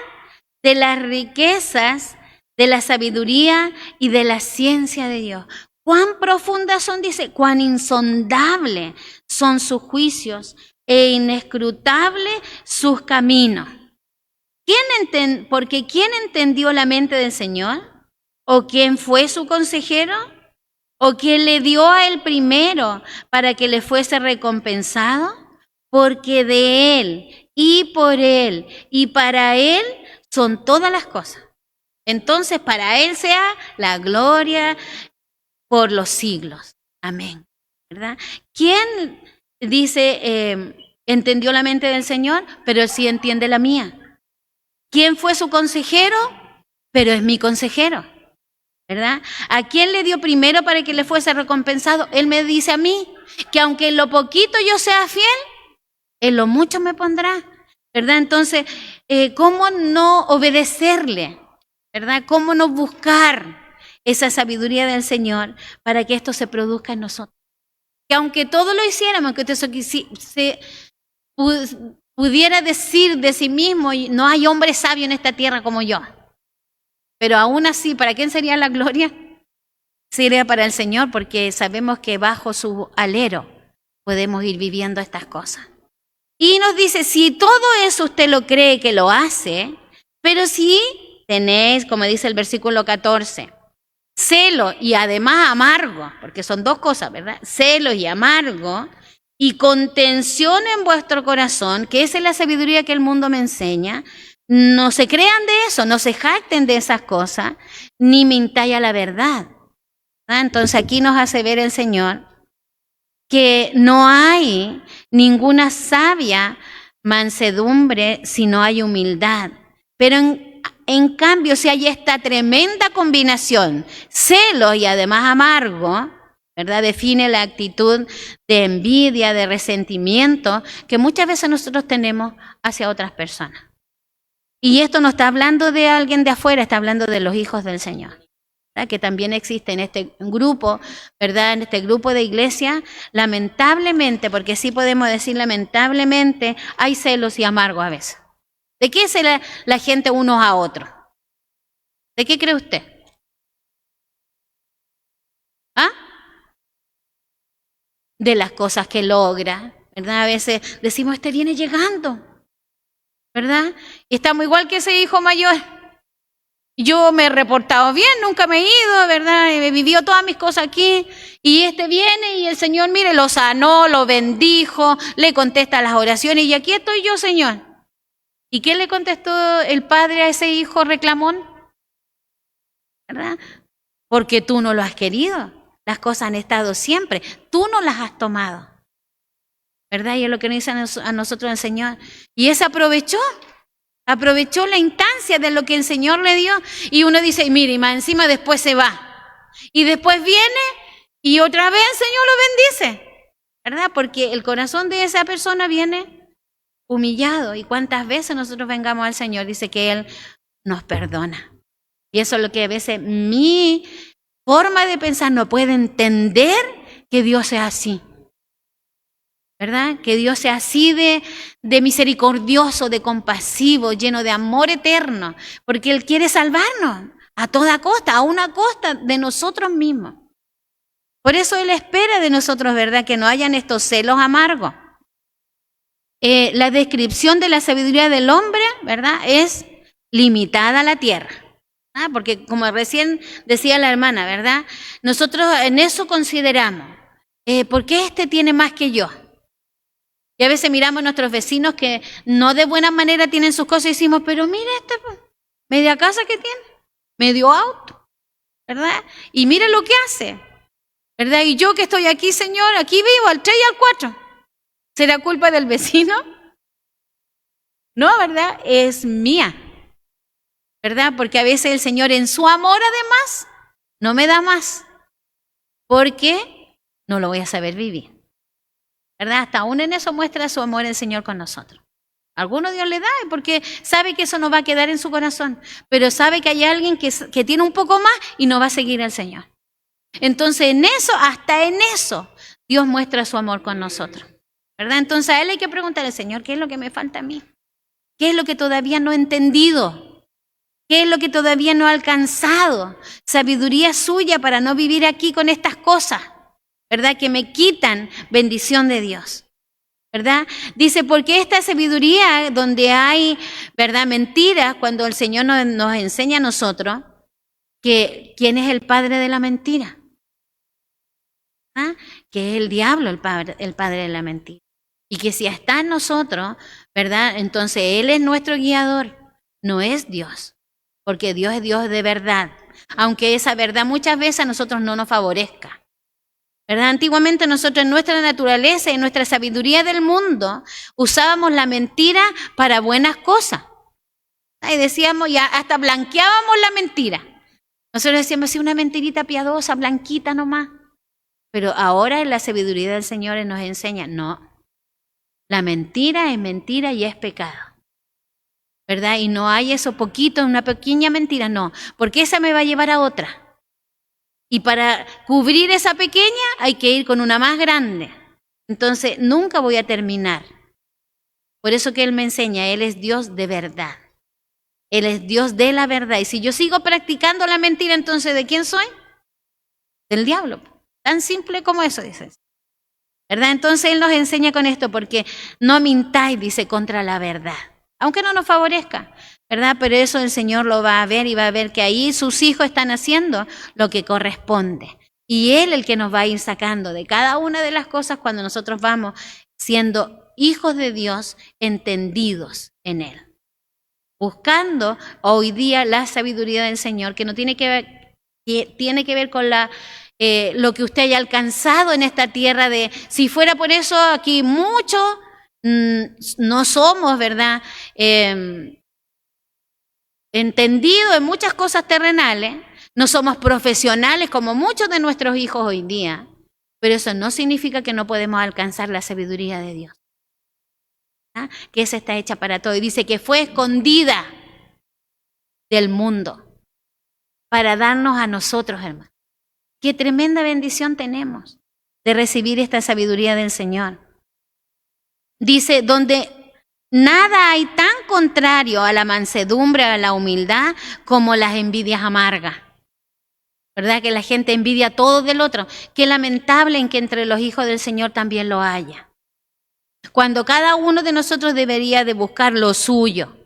de las riquezas, de la sabiduría y de la ciencia de Dios. Cuán profundas son, dice, cuán insondables son sus juicios e inescrutables sus caminos. Porque ¿quién entendió la mente del Señor? ¿O quién fue su consejero? ¿O quién le dio a Él primero para que le fuese recompensado? Porque de Él y por Él y para Él son todas las cosas. Entonces para Él sea la gloria por los siglos. Amén. ¿Verdad? ¿Quién dice entendió la mente del Señor? Pero Él sí entiende la mía. ¿Quién fue su consejero? Pero es mi consejero. ¿Verdad? ¿A quién le dio primero para que le fuese recompensado? Él me dice a mí que aunque en lo poquito yo sea fiel, en lo mucho me pondrá. ¿Verdad? Entonces, ¿cómo no obedecerle? ¿Verdad? ¿Cómo no buscar esa sabiduría del Señor para que esto se produzca en nosotros? Que aunque todo lo hiciéramos, que se pudiera decir de sí mismo, no hay hombre sabio en esta tierra como yo. Pero aún así, ¿para quién sería la gloria? Sería para el Señor, porque sabemos que bajo su alero podemos ir viviendo estas cosas. Y nos dice, si todo eso usted lo cree que lo hace, pero si tenéis, como dice el versículo 14, celo y además amargo, porque son dos cosas, ¿verdad? Celo y amargo, y contención en vuestro corazón, que esa es la sabiduría que el mundo me enseña. No se crean de eso, no se jacten de esas cosas, ni mintáis a la verdad. Entonces aquí nos hace ver el Señor que no hay ninguna sabia mansedumbre si no hay humildad. Pero en cambio, si hay esta tremenda combinación, celo y además amargo, ¿verdad? Define la actitud de envidia, de resentimiento que muchas veces nosotros tenemos hacia otras personas. Y esto no está hablando de alguien de afuera, está hablando de los hijos del Señor, ¿verdad? Que también existe en este grupo, ¿verdad? En este grupo de iglesia, lamentablemente, porque sí podemos decir lamentablemente, hay celos y amargos a veces. ¿De qué es la gente unos a otros? ¿De qué cree usted? ¿Ah? De las cosas que logra, ¿verdad? A veces decimos, este viene llegando, ¿verdad? Y estamos igual que ese hijo mayor. Yo me he reportado bien, nunca me he ido, ¿verdad? He vivido todas mis cosas aquí. Y este viene y el Señor, mire, lo sanó, lo bendijo, le contesta las oraciones. Y aquí estoy yo, Señor. ¿Y qué le contestó el padre a ese hijo reclamón? ¿Verdad? Porque tú no lo has querido. Las cosas han estado siempre. Tú no las has tomado. ¿Verdad? Y es lo que nos dice a nosotros el Señor. Y ese aprovechó la instancia de lo que el Señor le dio. Y uno dice, mire, y más encima después se va. Y después viene y otra vez el Señor lo bendice, ¿verdad? Porque el corazón de esa persona viene humillado. Y cuántas veces nosotros vengamos al Señor, dice que Él nos perdona. Y eso es lo que a veces mi forma de pensar no puede entender, que Dios sea así, ¿verdad? Que Dios sea así de misericordioso, de compasivo, lleno de amor eterno, porque Él quiere salvarnos a toda costa, a una costa de nosotros mismos. Por eso Él espera de nosotros, ¿verdad?, que no hayan estos celos amargos. La descripción de la sabiduría del hombre, ¿verdad?, es limitada a la tierra. Porque como recién decía la hermana, ¿verdad?, nosotros en eso consideramos, ¿por qué este tiene más que yo? Y a veces miramos a nuestros vecinos que no de buena manera tienen sus cosas y decimos, pero mira media casa que tiene, medio auto, ¿verdad? Y mira lo que hace, ¿verdad? Y yo que estoy aquí, Señor, aquí vivo al 3 y al 4. ¿Será culpa del vecino? No, ¿verdad? Es mía, ¿verdad? Porque a veces el Señor en su amor además no me da más, porque no lo voy a saber vivir, ¿verdad? Hasta aún en eso muestra su amor el Señor con nosotros. Algunos Dios le da porque sabe que eso no va a quedar en su corazón, pero sabe que hay alguien que tiene un poco más y no va a seguir al Señor. Entonces en eso, hasta en eso, Dios muestra su amor con nosotros, ¿verdad? Entonces a Él hay que preguntarle al Señor, ¿qué es lo que me falta a mí? ¿Qué es lo que todavía no he entendido? ¿Qué es lo que todavía no he alcanzado? Sabiduría suya para no vivir aquí con estas cosas, ¿verdad?, que me quitan bendición de Dios, ¿verdad? Dice, porque esta sabiduría donde hay, ¿verdad?, mentiras, cuando el Señor nos enseña a nosotros que quién es el padre de la mentira, que es el diablo, el padre de la mentira. Y que si está en nosotros, ¿verdad?, entonces Él es nuestro guiador, no es Dios, porque Dios es Dios de verdad, aunque esa verdad muchas veces a nosotros no nos favorezca, ¿verdad? Antiguamente nosotros en nuestra naturaleza y en nuestra sabiduría del mundo usábamos la mentira para buenas cosas. Y decíamos, ya hasta blanqueábamos la mentira. Nosotros decíamos, sí, una mentirita piadosa, blanquita nomás. Pero ahora en la sabiduría del Señor nos enseña, no, la mentira es mentira y es pecado, ¿verdad? Y no hay eso poquito, una pequeña mentira, no, porque esa me va a llevar a otra. Y para cubrir esa pequeña hay que ir con una más grande. Entonces nunca voy a terminar. Por eso que Él me enseña, Él es Dios de verdad. Él es Dios de la verdad. Y si yo sigo practicando la mentira, entonces ¿de quién soy? Del diablo. Tan simple como eso, dice. ¿Verdad? Entonces Él nos enseña con esto, porque no mintáis, dice, contra la verdad. Aunque no nos favorezca, ¿verdad? Pero eso el Señor lo va a ver y va a ver que ahí sus hijos están haciendo lo que corresponde. Y Él el que nos va a ir sacando de cada una de las cosas cuando nosotros vamos siendo hijos de Dios entendidos en Él. Buscando hoy día la sabiduría del Señor, que no tiene que ver con lo que usted haya alcanzado en esta tierra. Si fuera por eso, aquí muchos no somos, ¿verdad?, entendidos en muchas cosas terrenales, no somos profesionales como muchos de nuestros hijos hoy día, pero eso no significa que no podemos alcanzar la sabiduría de Dios, ¿ah? Que esa está hecha para todo. Y dice que fue escondida del mundo para darnos a nosotros, hermanos. Qué tremenda bendición tenemos de recibir esta sabiduría del Señor. Dice, donde nada hay tan contrario a la mansedumbre, a la humildad, como las envidias amargas. ¿Verdad? Que la gente envidia todo del otro. Qué lamentable en que entre los hijos del Señor también lo haya. Cuando cada uno de nosotros debería de buscar lo suyo.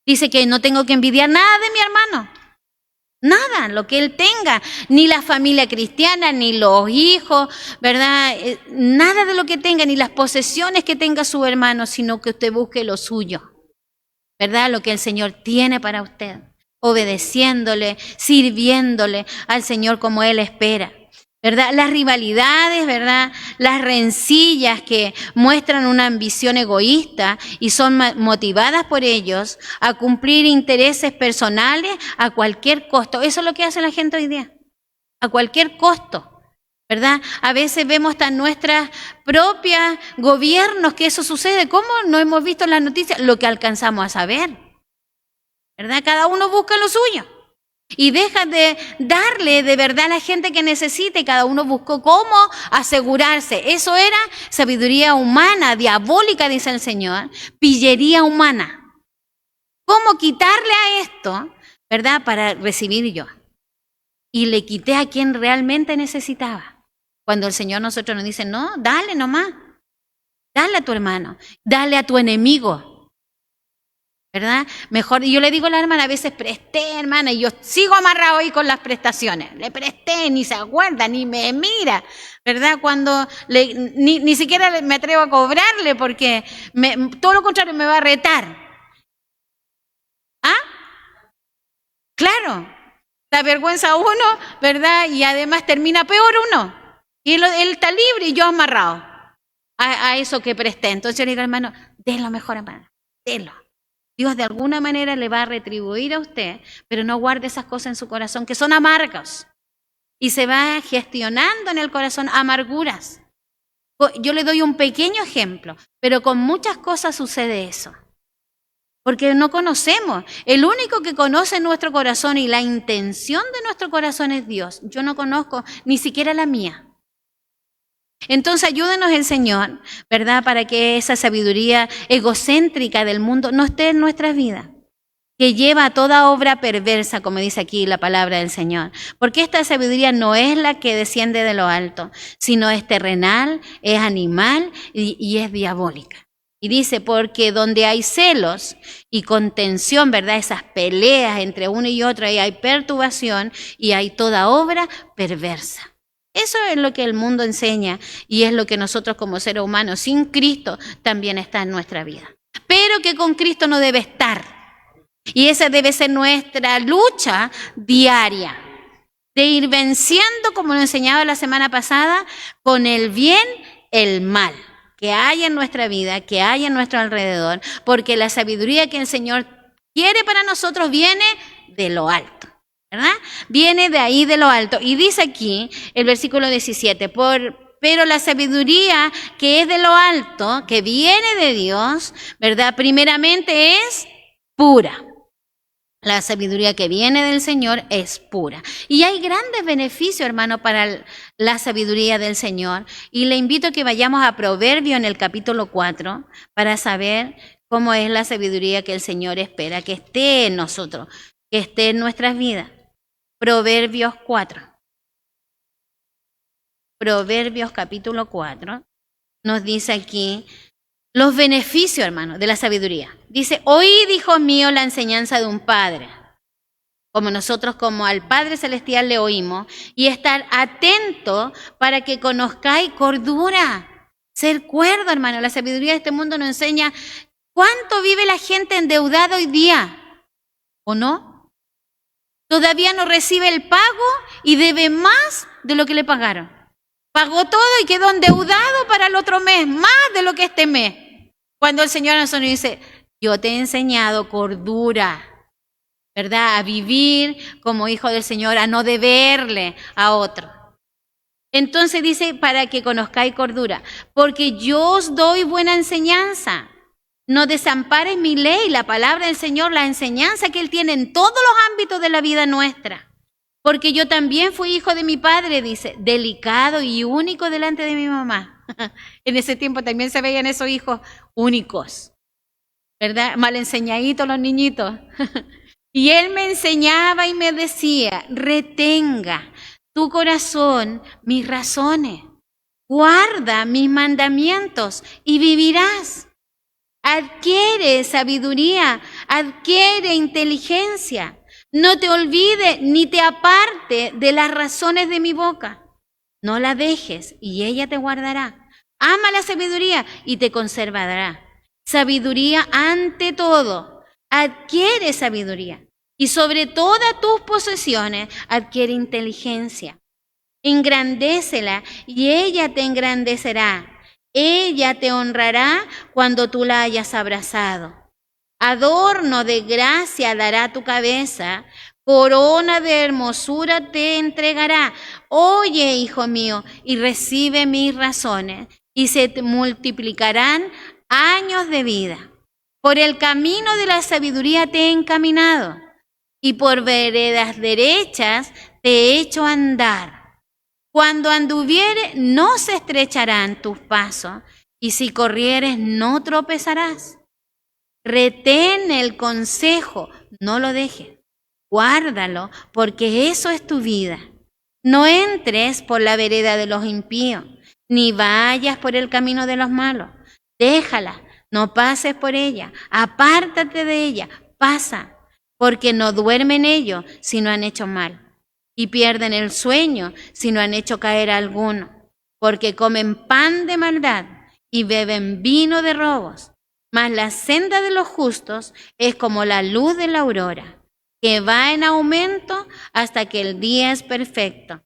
Dice que no tengo que envidiar nada de mi hermano. Nada, lo que él tenga, ni la familia cristiana, ni los hijos, ¿verdad? Nada de lo que tenga, ni las posesiones que tenga su hermano, sino que usted busque lo suyo, ¿verdad? Lo que el Señor tiene para usted, obedeciéndole, sirviéndole al Señor como Él espera, ¿verdad? Las rivalidades, ¿verdad? Las rencillas que muestran una ambición egoísta y son motivadas por ellos a cumplir intereses personales a cualquier costo. Eso es lo que hace la gente hoy día, a cualquier costo, ¿verdad? A veces vemos hasta en nuestras propias gobiernos que eso sucede. ¿Cómo no hemos visto en las noticias lo que alcanzamos a saber? ¿Verdad? Cada uno busca lo suyo. Y deja de darle de verdad a la gente que necesita y cada uno buscó cómo asegurarse. Eso era sabiduría humana, diabólica, dice el Señor, pillería humana. ¿Cómo quitarle a esto, verdad, para recibir yo? Y le quité a quien realmente necesitaba. Cuando el Señor nosotros nos dice, no, dale nomás, dale a tu hermano, dale a tu enemigo. ¿Verdad? Mejor, y yo le digo a la hermana, a veces presté, hermana, y yo sigo amarrado ahí con las prestaciones. Le presté, ni se acuerda, ni me mira, ¿verdad? Cuando ni siquiera me atrevo a cobrarle porque todo lo contrario me va a retar. ¿Ah? Claro, da vergüenza uno, ¿verdad? Y además termina peor uno. Y él está libre y yo amarrado a eso que presté. Entonces yo le digo, hermano, délo mejor, hermano, délo. Dios de alguna manera le va a retribuir a usted, pero no guarde esas cosas en su corazón que son amargas. Y se va gestionando en el corazón amarguras. Yo le doy un pequeño ejemplo, pero con muchas cosas sucede eso. Porque no conocemos. El único que conoce nuestro corazón y la intención de nuestro corazón es Dios. Yo no conozco ni siquiera la mía. Entonces ayúdenos el Señor, ¿verdad? Para que esa sabiduría egocéntrica del mundo no esté en nuestras vidas, que lleva a toda obra perversa, como dice aquí la palabra del Señor. Porque esta sabiduría no es la que desciende de lo alto, sino es terrenal, es animal y es diabólica. Y dice, porque donde hay celos y contención, ¿verdad? Esas peleas entre uno y otro, ahí hay perturbación y hay toda obra perversa. Eso es lo que el mundo enseña y es lo que nosotros como seres humanos sin Cristo también está en nuestra vida. Pero que con Cristo no debe estar. Y esa debe ser nuestra lucha diaria. De ir venciendo, como lo enseñaba la semana pasada, con el bien, el mal que hay en nuestra vida, que hay en nuestro alrededor. Porque la sabiduría que el Señor quiere para nosotros viene de lo alto. ¿Verdad? Viene de ahí de lo alto. Y dice aquí el versículo 17, pero la sabiduría que es de lo alto, que viene de Dios, ¿verdad? Primeramente es pura. La sabiduría que viene del Señor es pura. Y hay grandes beneficios, hermano, para la sabiduría del Señor. Y le invito a que vayamos a Proverbios en el capítulo 4 para saber cómo es la sabiduría que el Señor espera que esté en nosotros, que esté en nuestras vidas. Proverbios 4. Proverbios capítulo 4 nos dice aquí los beneficios, hermano, de la sabiduría. Dice, oíd, hijos míos, la enseñanza de un padre, como nosotros como al Padre Celestial le oímos, y estar atento para que conozcáis cordura. Ser cuerdo, hermano. La sabiduría de este mundo nos enseña cuánto vive la gente endeudada hoy día, ¿o no? Todavía no recibe el pago y debe más de lo que le pagaron. Pagó todo y quedó endeudado para el otro mes, más de lo que este mes. Cuando el Señor nos dice, yo te he enseñado cordura, ¿verdad? A vivir como hijo del Señor, a no deberle a otro. Entonces dice, para que conozcáis cordura, porque yo os doy buena enseñanza. No desampares mi ley, la palabra del Señor, la enseñanza que Él tiene en todos los ámbitos de la vida nuestra. Porque yo también fui hijo de mi padre, dice, delicado y único delante de mi mamá. En ese tiempo también se veían esos hijos únicos, ¿verdad? Mal enseñaditos los niñitos. Y Él me enseñaba y me decía, retenga tu corazón mis razones, guarda mis mandamientos y vivirás. Adquiere sabiduría, adquiere inteligencia. No te olvides ni te aparte de las razones de mi boca. No la dejes y ella te guardará. Ama la sabiduría y te conservará. Sabiduría ante todo. Adquiere sabiduría. Y sobre todas tus posesiones adquiere inteligencia. Engrandécela y ella te engrandecerá. Ella te honrará cuando tú la hayas abrazado. Adorno de gracia dará tu cabeza corona de hermosura te entregará. Oye, hijo mío, y recibe mis razones, y se te multiplicarán años de vida. Por el camino de la sabiduría te he encaminado, y por veredas derechas te he hecho andar. Cuando anduvieres, no se estrecharán tus pasos, y si corrieres, no tropezarás. Retén el consejo, no lo dejes. Guárdalo, porque eso es tu vida. No entres por la vereda de los impíos, ni vayas por el camino de los malos. Déjala, no pases por ella, apártate de ella, pasa, porque no duermen ellos si no han hecho mal, y pierden el sueño si no han hecho caer a alguno, porque comen pan de maldad y beben vino de robos. Mas la senda de los justos es como la luz de la aurora, que va en aumento hasta que el día es perfecto.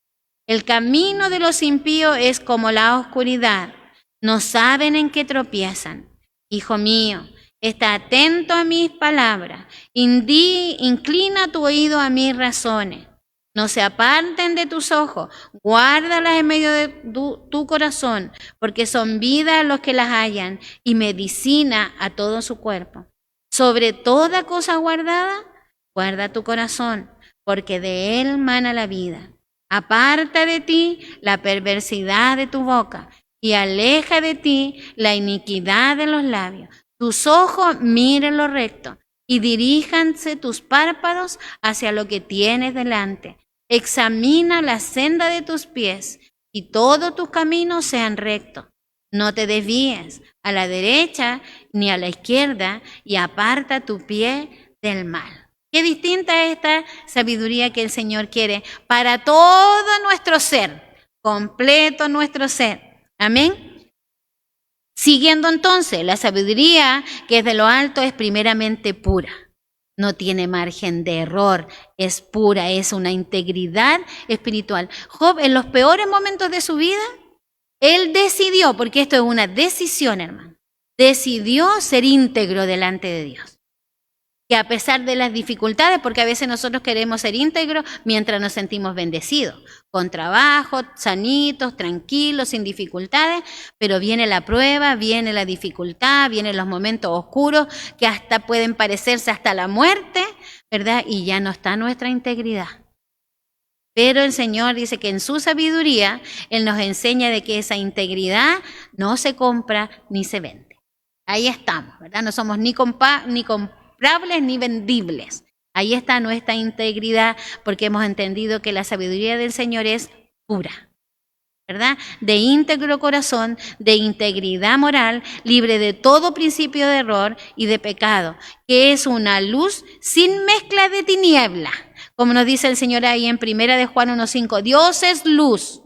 El camino de los impíos es como la oscuridad, no saben en qué tropiezan. Hijo mío, está atento a mis palabras, inclina tu oído a mis razones. No se aparten de tus ojos, guárdalas en medio de tu corazón, porque son vida a los que las hallan y medicina a todo su cuerpo. Sobre toda cosa guardada, guarda tu corazón, porque de él mana la vida. Aparta de ti la perversidad de tu boca y aleja de ti la iniquidad de los labios. Tus ojos miren lo recto y diríjanse tus párpados hacia lo que tienes delante. Examina la senda de tus pies y todos tus caminos sean rectos. No te desvíes a la derecha ni a la izquierda y aparta tu pie del mal. Qué distinta es esta sabiduría que el Señor quiere para todo nuestro ser, completo nuestro ser. Amén. Siguiendo entonces, la sabiduría que es de lo alto es primeramente pura. No tiene margen de error, es pura, es una integridad espiritual. Job, en los peores momentos de su vida, él decidió, porque esto es una decisión, hermano, decidió ser íntegro delante de Dios. Que a pesar de las dificultades, porque a veces nosotros queremos ser íntegros mientras nos sentimos bendecidos, con trabajo, sanitos, tranquilos, sin dificultades, pero viene la prueba, viene la dificultad, vienen los momentos oscuros que hasta pueden parecerse hasta la muerte, ¿verdad? Y ya no está nuestra integridad. Pero el Señor dice que en su sabiduría, Él nos enseña de que esa integridad no se compra ni se vende. Ahí estamos, ¿verdad? No somos ni comprables ni vendibles. Ahí está nuestra integridad, porque hemos entendido que la sabiduría del Señor es pura, ¿verdad? De íntegro corazón, de integridad moral, libre de todo principio de error y de pecado, que es una luz sin mezcla de tiniebla. Como nos dice el Señor ahí en 1 de Juan 1:5, Dios es luz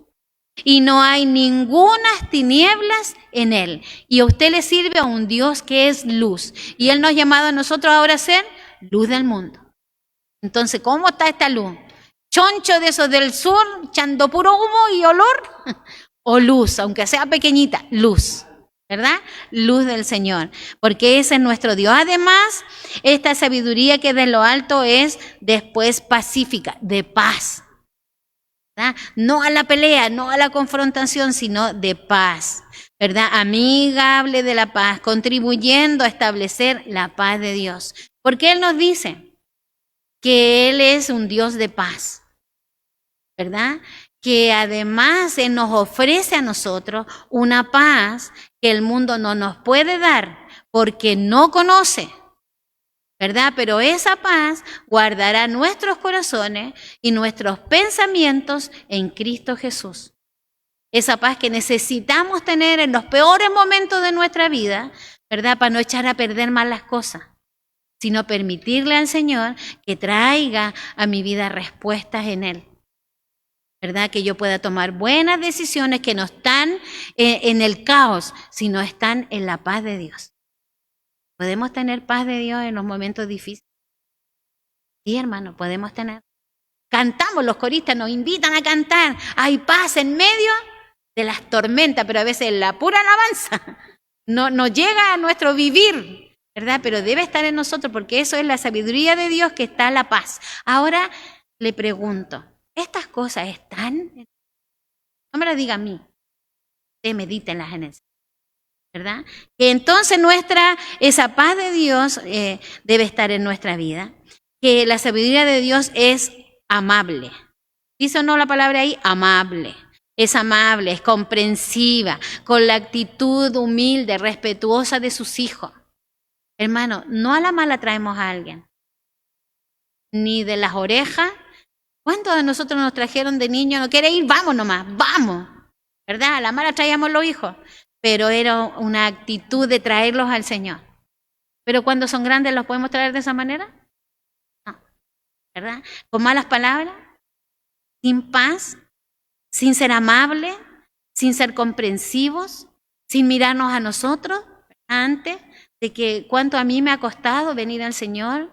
y no hay ningunas tinieblas en Él. Y a usted le sirve a un Dios que es luz. Y Él nos ha llamado a nosotros ahora a ser luz del mundo. Entonces, ¿cómo está esta luz? ¿Choncho de esos del sur, echando puro humo y olor? ¿O luz, aunque sea pequeñita? Luz, ¿verdad? Luz del Señor, porque ese es nuestro Dios. Además, esta sabiduría que de lo alto es después pacífica, de paz. ¿Verdad? No a la pelea, no a la confrontación, sino de paz, ¿verdad? Amigable de la paz, contribuyendo a establecer la paz de Dios. Porque Él nos dice que Él es un Dios de paz, ¿verdad? Que además Él nos ofrece a nosotros una paz que el mundo no nos puede dar porque no conoce, ¿verdad? Pero esa paz guardará nuestros corazones y nuestros pensamientos en Cristo Jesús. Esa paz que necesitamos tener en los peores momentos de nuestra vida, ¿verdad? Para no echar a perder más las cosas, sino permitirle al Señor que traiga a mi vida respuestas en Él, ¿verdad? Que yo pueda tomar buenas decisiones que no están en el caos, sino están en la paz de Dios. ¿Podemos tener paz de Dios en los momentos difíciles? Sí, hermano, podemos tener. Cantamos, los coristas nos invitan a cantar. Hay paz en medio de las tormentas, pero a veces la pura alabanza no llega a nuestro vivir, ¿verdad? Pero debe estar en nosotros porque eso es la sabiduría de Dios, que está la paz. Ahora le pregunto, ¿estas cosas están? No me las diga a mí, usted medítenlas en el Señor, ¿verdad? Que entonces esa paz de Dios debe estar en nuestra vida, que la sabiduría de Dios es amable. ¿Dice o no la palabra ahí? Amable. Es amable, es comprensiva, con la actitud humilde, respetuosa de sus hijos. Hermano, no a la mala traemos a alguien, ni de las orejas. ¿Cuántos de nosotros nos trajeron de niños? ¿No quiere ir? Vamos nomás, vamos. ¿Verdad? A la mala traíamos los hijos, pero era una actitud de traerlos al Señor. Pero cuando son grandes, ¿los podemos traer de esa manera? No, ¿verdad? Con malas palabras, sin paz, sin ser amables, sin ser comprensivos, sin mirarnos a nosotros antes de que cuánto a mí me ha costado venir al Señor,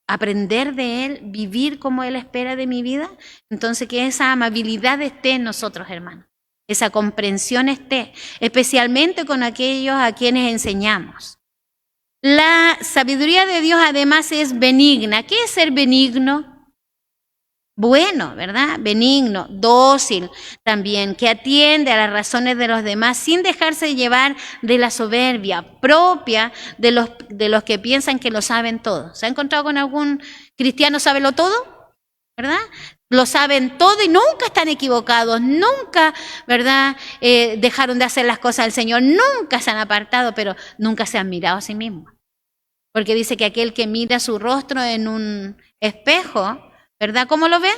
aprender de Él, vivir como Él espera de mi vida. Entonces que esa amabilidad esté en nosotros, hermanos. Esa comprensión esté, especialmente con aquellos a quienes enseñamos. La sabiduría de Dios además es benigna. ¿Qué es ser benigno? Bueno, ¿verdad? Benigno, dócil también, que atiende a las razones de los demás sin dejarse llevar de la soberbia propia de los que piensan que lo saben todo. ¿Se ha encontrado con algún cristiano sábelo todo? ¿Verdad? Lo saben todo y nunca están equivocados, nunca, ¿verdad? Dejaron de hacer las cosas del Señor, nunca se han apartado, pero nunca se han mirado a sí mismos. Porque dice que aquel que mira su rostro en un espejo, ¿verdad? ¿Cómo lo ve?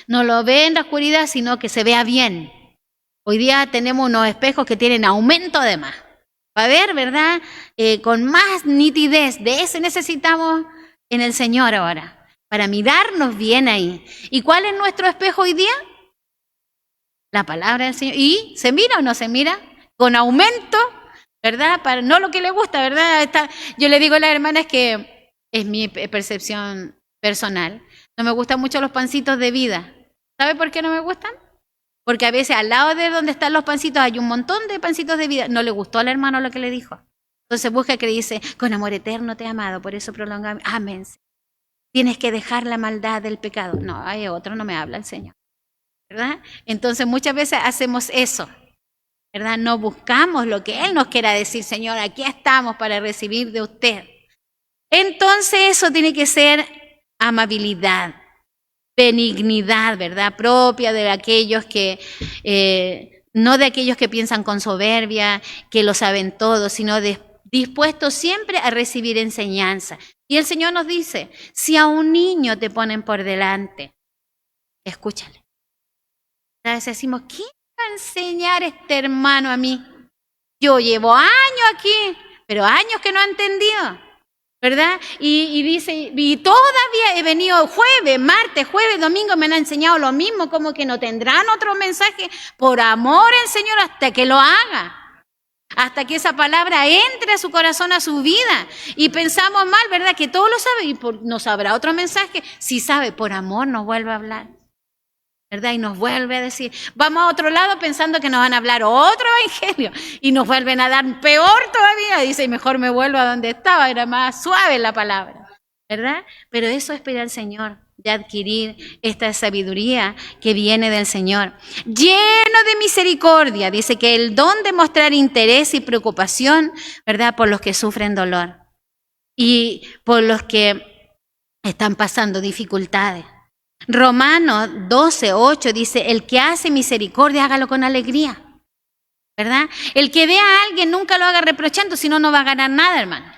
No lo ve en la oscuridad, sino que se vea bien. Hoy día tenemos unos espejos que tienen aumento de más. Para ver, ¿verdad? Con más nitidez. De ese necesitamos en el Señor ahora, para mirarnos bien ahí. ¿Y cuál es nuestro espejo hoy día? La palabra del Señor. ¿Y se mira o no se mira? Con aumento, ¿verdad? Para no lo que le gusta, ¿verdad? Yo le digo a las hermanas que es mi percepción personal. No me gustan mucho los pancitos de vida. ¿Sabe por qué no me gustan? Porque a veces al lado de donde están los pancitos hay un montón de pancitos de vida. No le gustó al hermano lo que le dijo. Entonces busca que le dice, con amor eterno te he amado, por eso prolonga. Amén. Tienes que dejar la maldad del pecado. No, hay otro, no me habla el Señor. ¿Verdad? Entonces muchas veces hacemos eso. ¿Verdad? No buscamos lo que Él nos quiera decir. Señor, aquí estamos para recibir de usted. Entonces eso tiene que ser amabilidad, benignidad, ¿verdad? Propia de aquellos que, no de aquellos que piensan con soberbia, que lo saben todo, sino dispuestos siempre a recibir enseñanza. Y el Señor nos dice, si a un niño te ponen por delante, escúchale. A veces decimos, ¿qué va a enseñar este hermano a mí? Yo llevo años aquí, pero años que no ha entendido. ¿Verdad? Y dice, y todavía he venido jueves, martes, jueves, domingo, me han enseñado lo mismo, como que no tendrán otro mensaje. Por amor al Señor, hasta que lo haga. Hasta que esa palabra entre a su corazón, a su vida. Y pensamos mal, ¿verdad? Que todo lo sabe y no sabrá otro mensaje. Si sabe, por amor nos vuelve a hablar. ¿Verdad? Y nos vuelve a decir, vamos a otro lado pensando que nos van a hablar otro evangelio y nos vuelven a dar peor todavía. Dice, y mejor me vuelvo a donde estaba, era más suave la palabra, ¿verdad? Pero eso espera el Señor, de adquirir esta sabiduría que viene del Señor. Lleno de misericordia, dice que el don de mostrar interés y preocupación, ¿verdad? Por los que sufren dolor y por los que están pasando dificultades. Romanos 12:8 dice, el que hace misericordia, hágalo con alegría, ¿verdad? El que ve a alguien nunca lo haga reprochando, si no, no va a ganar nada, hermano.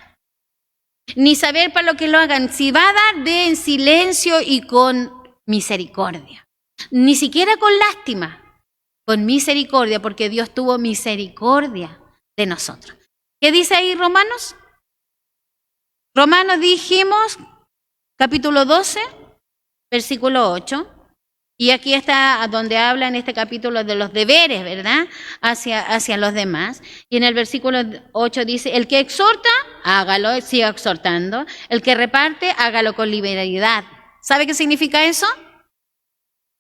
Ni saber para lo que lo hagan. Si va a dar, dé en silencio y con misericordia. Ni siquiera con lástima, con misericordia, porque Dios tuvo misericordia de nosotros. ¿Qué dice ahí Romanos? Romanos dijimos, capítulo 12. Versículo 8, y aquí está donde habla en este capítulo de los deberes, ¿verdad? Hacia los demás. Y en el versículo 8 dice, el que exhorta, hágalo, siga exhortando. El que reparte, hágalo con liberalidad. ¿Sabe qué significa eso?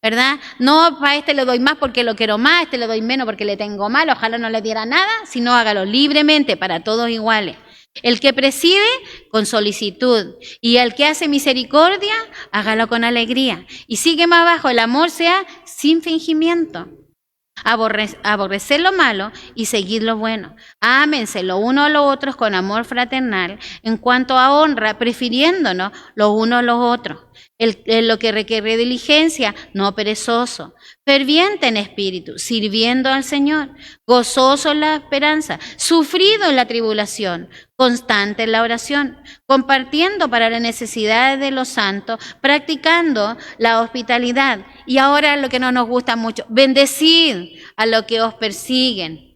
¿verdad? No, para este le doy más porque lo quiero más, a este le doy menos porque le tengo mal, ojalá no le diera nada, sino hágalo libremente para todos iguales. El que preside, con solicitud. Y el que hace misericordia, hágalo con alegría. Y sigue más abajo, el amor sea sin fingimiento. Aborrecer lo malo y seguir lo bueno. Ámense los unos a los otros con amor fraternal, en cuanto a honra, prefiriéndonos los unos a los otros. Lo que requiere diligencia, no perezoso, ferviente en espíritu, sirviendo al Señor, gozoso en la esperanza, sufrido en la tribulación, constante en la oración, compartiendo para las necesidades de los santos, practicando la hospitalidad. Y ahora lo que no nos gusta mucho, bendecid a los que os persiguen.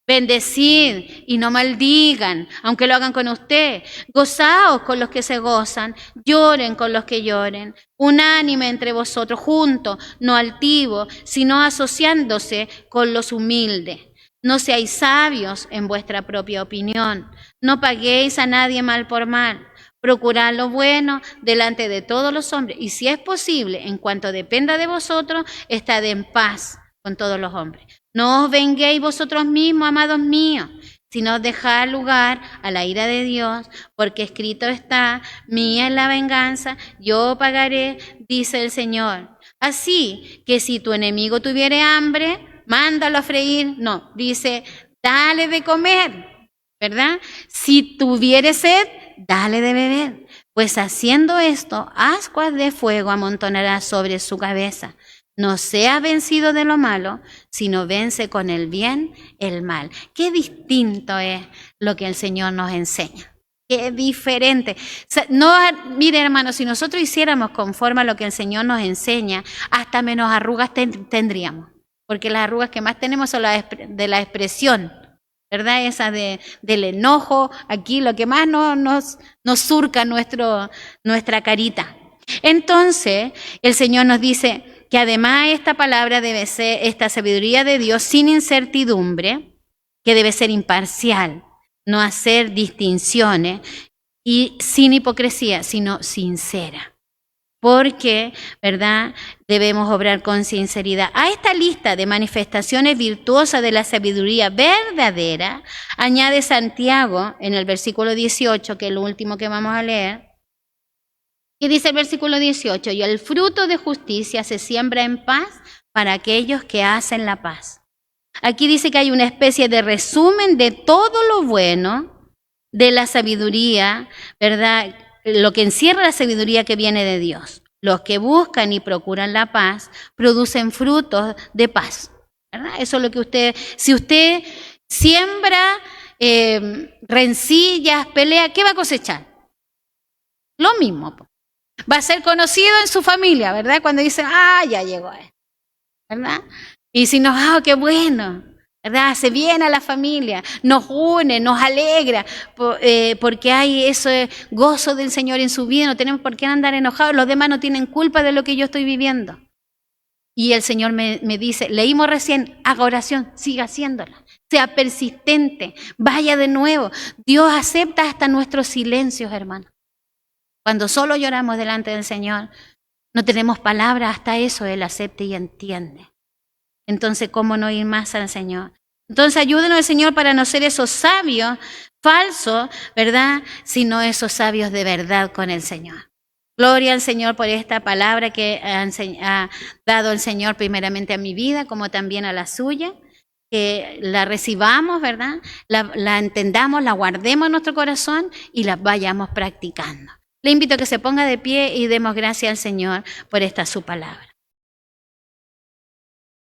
Bendecid y no maldigan, aunque lo hagan con usted. Gozaos con los que se gozan, lloren con los que lloren. Unánime entre vosotros, juntos, no altivos, sino asociándose con los humildes. No seáis sabios en vuestra propia opinión. No paguéis a nadie mal por mal. Procurad lo bueno delante de todos los hombres. Y si es posible, en cuanto dependa de vosotros, estad en paz con todos los hombres. No os venguéis vosotros mismos, amados míos, sino dejad lugar a la ira de Dios, porque escrito está, mía es la venganza, yo pagaré, dice el Señor. Así que si tu enemigo tuviere hambre, mándalo a freír. No, dice, dale de comer, ¿verdad? Si tuviere sed, dale de beber. Pues haciendo esto, ascuas de fuego amontonará sobre su cabeza. No sea vencido de lo malo, sino vence con el bien el mal. Qué distinto es lo que el Señor nos enseña. Qué diferente. No, mire, hermanos, si nosotros hiciéramos conforme a lo que el Señor nos enseña, hasta menos arrugas tendríamos. Porque las arrugas que más tenemos son las de la expresión, ¿verdad? Esa del enojo, aquí lo que más nos surca nuestra carita. Entonces, el Señor nos dice que además esta palabra debe ser, esta sabiduría de Dios sin incertidumbre, que debe ser imparcial, no hacer distinciones y sin hipocresía, sino sincera. Porque, ¿verdad?, debemos obrar con sinceridad. A esta lista de manifestaciones virtuosas de la sabiduría verdadera, añade Santiago en el versículo 18, que es el último que vamos a leer, y dice el versículo 18, y el fruto de justicia se siembra en paz para aquellos que hacen la paz. Aquí dice que hay una especie de resumen de todo lo bueno de la sabiduría, ¿verdad? Lo que encierra la sabiduría que viene de Dios. Los que buscan y procuran la paz producen frutos de paz, ¿verdad? Eso es lo que si usted siembra rencillas, pelea, ¿qué va a cosechar? Lo mismo. Va a ser conocido en su familia, ¿verdad? Cuando dicen, ya llegó él, ¿verdad? Y si nos, qué bueno, ¿verdad? Hace bien a la familia, nos une, nos alegra, porque hay ese gozo del Señor en su vida, no tenemos por qué andar enojados, los demás no tienen culpa de lo que yo estoy viviendo. Y el Señor me dice, leímos recién, haga oración, siga haciéndola, sea persistente, vaya de nuevo. Dios acepta hasta nuestros silencios, hermano. Cuando solo lloramos delante del Señor, no tenemos palabras, hasta eso Él acepta y entiende. Entonces, ¿cómo no ir más al Señor? Entonces, ayúdenos al Señor para no ser esos sabios falsos, ¿verdad? Sino esos sabios de verdad con el Señor. Gloria al Señor por esta palabra que ha dado el Señor primeramente a mi vida, como también a la suya. Que la recibamos, ¿verdad? La entendamos, la guardemos en nuestro corazón y la vayamos practicando. Le invito a que se ponga de pie y demos gracias al Señor por esta su palabra.